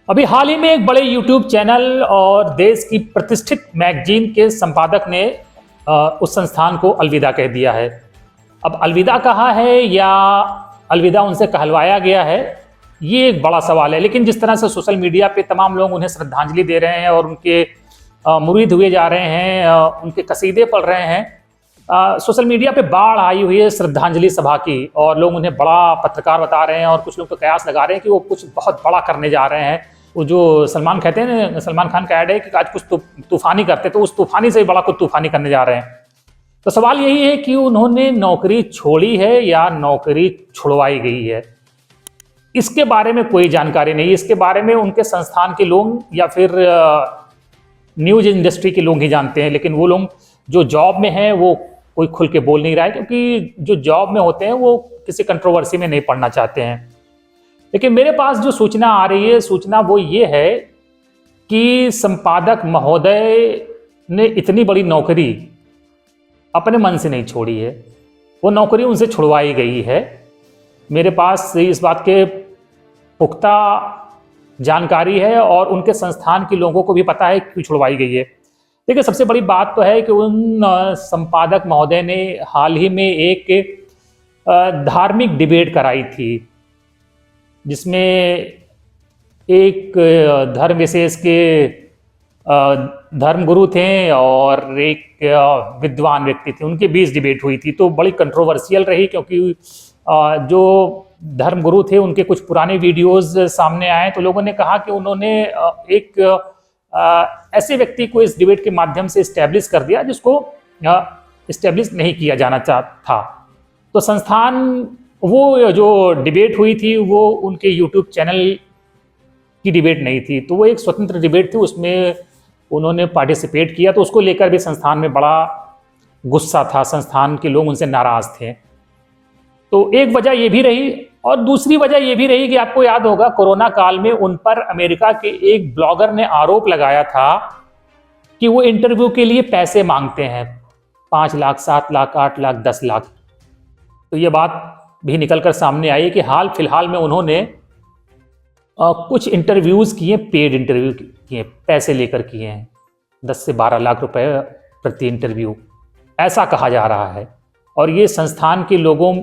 अभी हाल ही में एक बड़े YouTube चैनल और देश की प्रतिष्ठित मैगजीन के संपादक ने उस संस्थान को अलविदा कह दिया है। अब अलविदा कहा है या अलविदा उनसे कहलवाया गया है, ये एक बड़ा सवाल है। लेकिन जिस तरह से सोशल मीडिया पे तमाम लोग उन्हें श्रद्धांजलि दे रहे हैं और उनके मुरीद हुए जा रहे हैं, उनके कसीदे पढ़ रहे हैं, सोशल मीडिया पे बाढ़ आई हुई है श्रद्धांजलि सभा की, और लोग उन्हें बड़ा पत्रकार बता रहे हैं और कुछ लोग तो कयास लगा रहे हैं कि वो कुछ बहुत बड़ा करने जा रहे हैं। वो जो सलमान कहते हैं ना, सलमान खान का ऐड है कि आज कुछ तूफानी करते, तो उस तूफानी से भी बड़ा कुछ तूफानी करने जा रहे हैं। तो सवाल यही है कि उन्होंने नौकरी छोड़ी है या नौकरी छुड़वाई गई है, इसके बारे में कोई जानकारी नहीं। इसके बारे में उनके संस्थान के लोग या फिर न्यूज इंडस्ट्री के लोग ही जानते हैं। लेकिन वो लोग जो जॉब में हैं वो कोई खुल के बोल नहीं रहा है, क्योंकि जो जॉब में होते हैं वो किसी कंट्रोवर्सी में नहीं पड़ना चाहते हैं। लेकिन मेरे पास जो सूचना आ रही है, सूचना वो ये है कि संपादक महोदय ने इतनी बड़ी नौकरी अपने मन से नहीं छोड़ी है, वो नौकरी उनसे छुड़वाई गई है। मेरे पास इस बात के पुख्ता जानकारी है और उनके संस्थान के लोगों को भी पता है क्यों छुड़वाई गई है। देखिए, सबसे बड़ी बात तो है कि उन संपादक महोदय ने हाल ही में एक धार्मिक डिबेट कराई थी, जिसमें एक धर्म विशेष के धर्मगुरु थे और एक विद्वान व्यक्ति थे, उनके बीच डिबेट हुई थी। तो बड़ी कंट्रोवर्शियल रही, क्योंकि जो धर्मगुरु थे उनके कुछ पुराने वीडियोस सामने आए, तो लोगों ने कहा कि उन्होंने एक ऐसे व्यक्ति को इस डिबेट के माध्यम से इस्टेब्लिश कर दिया जिसको इस्टेब्लिश नहीं किया जाना था। तो संस्थान, वो जो डिबेट हुई थी वो उनके यूट्यूब चैनल की डिबेट नहीं थी, तो वो एक स्वतंत्र डिबेट थी, उसमें उन्होंने पार्टिसिपेट किया। तो उसको लेकर भी संस्थान में बड़ा गुस्सा था, संस्थान के लोग उनसे नाराज थे। तो एक वजह ये भी रही, और दूसरी वजह ये भी रही कि आपको याद होगा कोरोना काल में उन पर अमेरिका के एक ब्लॉगर ने आरोप लगाया था कि वो इंटरव्यू के लिए पैसे मांगते हैं, 5 लाख, 7 लाख, 8 लाख, 10 लाख। तो ये बात भी निकलकर सामने आई कि हाल फिलहाल में उन्होंने कुछ इंटरव्यूज किए, पेड इंटरव्यू किए, पैसे लेकर किए हैं, 10 से 12 लाख रुपए प्रति इंटरव्यू, ऐसा कहा जा रहा है। और ये संस्थान के लोगों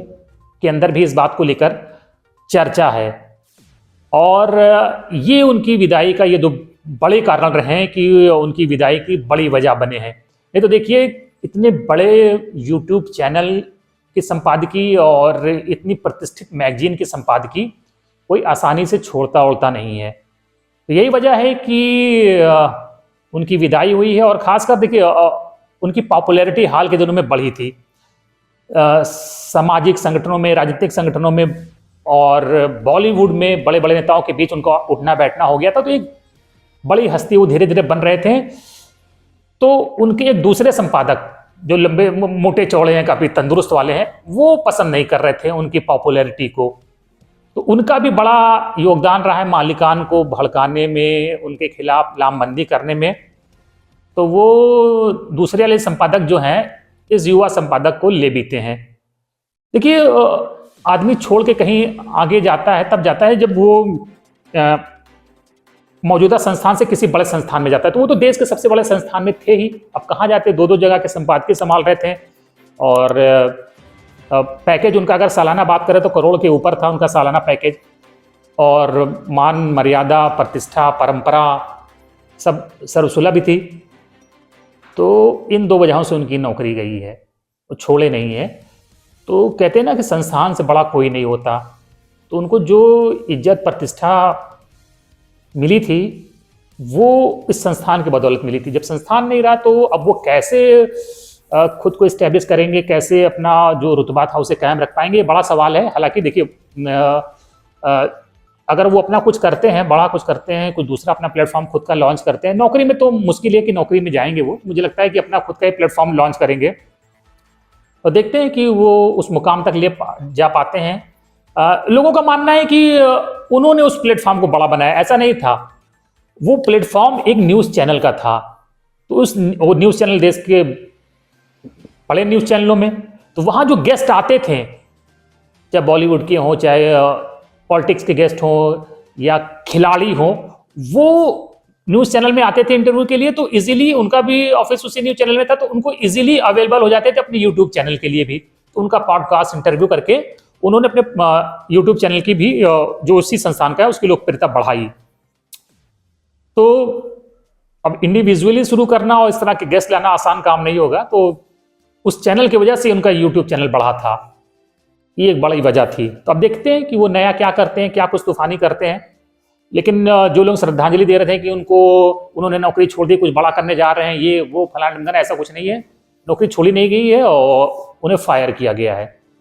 के अंदर भी इस बात को लेकर चर्चा है, और ये उनकी विदाई का ये दो बड़े कारण रहे हैं कि उनकी विदाई की बड़ी वजह बने हैं। नहीं तो देखिए, इतने बड़े यूट्यूब चैनल की संपादकी और इतनी प्रतिष्ठित मैगजीन की संपादकी कोई आसानी से छोड़ता उड़ता नहीं है। तो यही वजह है कि उनकी विदाई हुई है। और खासकर देखिए, उनकी पॉपुलैरिटी हाल के दिनों में बढ़ी थी, सामाजिक संगठनों में, राजनीतिक संगठनों में और बॉलीवुड में बड़े बड़े नेताओं के बीच उनका उठना बैठना हो गया था। तो एक बड़ी हस्ती वो धीरे धीरे बन रहे थे। तो उनके एक दूसरे संपादक जो लंबे मोटे चौड़े हैं, काफ़ी तंदुरुस्त वाले हैं, वो पसंद नहीं कर रहे थे उनकी पॉपुलैरिटी को। तो उनका भी बड़ा योगदान रहा है मालिकान को भड़काने में, उनके खिलाफ लामबंदी करने में। तो वो दूसरे वाले संपादक जो हैं, इस युवा संपादक को ले बीते हैं। देखिए, आदमी छोड़ के कहीं आगे जाता है तब जाता है जब वो मौजूदा संस्थान से किसी बड़े संस्थान में जाता है। तो वो तो देश के सबसे बड़े संस्थान में थे ही, अब कहाँ जाते, 2-2 जगह के संपादकीय संभाल रहे थे। और पैकेज उनका अगर सालाना बात करें तो करोड़ के ऊपर था उनका सालाना पैकेज, और मान मर्यादा, प्रतिष्ठा, परंपरा सब सर्वसुलभ थी। तो इन 2 वजहों से उनकी नौकरी गई है, वो छोड़े नहीं है। तो कहते हैं ना कि संस्थान से बड़ा कोई नहीं होता। तो उनको जो इज्जत प्रतिष्ठा मिली थी वो इस संस्थान की बदौलत मिली थी। जब संस्थान नहीं रहा तो अब वो कैसे खुद को इस्टेब्लिश करेंगे, कैसे अपना जो रुतबा था उसे कायम रख पाएंगे, ये बड़ा सवाल है। हालांकि देखिए, अगर वो अपना कुछ करते हैं, बड़ा कुछ करते हैं, कुछ दूसरा अपना प्लेटफॉर्म खुद का लॉन्च करते हैं, नौकरी में तो मुश्किल है कि नौकरी में जाएंगे वो, मुझे लगता है कि अपना खुद का ही प्लेटफॉर्म लॉन्च करेंगे और देखते हैं कि वो उस मुकाम तक ले जा पाते हैं। लोगों का मानना है कि उन्होंने उस प्लेटफॉर्म को बड़ा बनाया, ऐसा नहीं था। वो प्लेटफॉर्म एक न्यूज़ चैनल का था, तो वो न्यूज़ चैनल देश के बड़े न्यूज़ चैनलों में, तो वहाँ जो गेस्ट आते थे, चाहे बॉलीवुड के हों, चाहे पॉलिटिक्स के गेस्ट हों या खिलाड़ी हों, वो न्यूज़ चैनल में आते थे इंटरव्यू के लिए, तो इजीली उनका भी ऑफिस उसी न्यूज़ चैनल में था, तो उनको इजीली अवेलेबल हो जाते थे अपने यूट्यूब चैनल के लिए भी। तो उनका पॉडकास्ट इंटरव्यू करके उन्होंने अपने यूट्यूब चैनल की भी जो उसी संस्थान का है उसकी लोकप्रियता बढ़ाई। तो अब इंडिविजुअली शुरू करना और इस तरह के गेस्ट लाना आसान काम नहीं होगा, तो उस चैनल की वजह से उनका यूट्यूब चैनल बढ़ा था, ये एक बड़ी वजह थी। तो अब देखते हैं कि वो नया क्या करते हैं, क्या कुछ तूफानी करते हैं। लेकिन जो लोग श्रद्धांजलि दे रहे थे कि उन्होंने नौकरी छोड़ दी, कुछ बड़ा करने जा रहे हैं, ये वो फलाना ढिमकाना, ऐसा कुछ नहीं है। नौकरी छोड़ी नहीं गई है और उन्हें फायर किया गया है।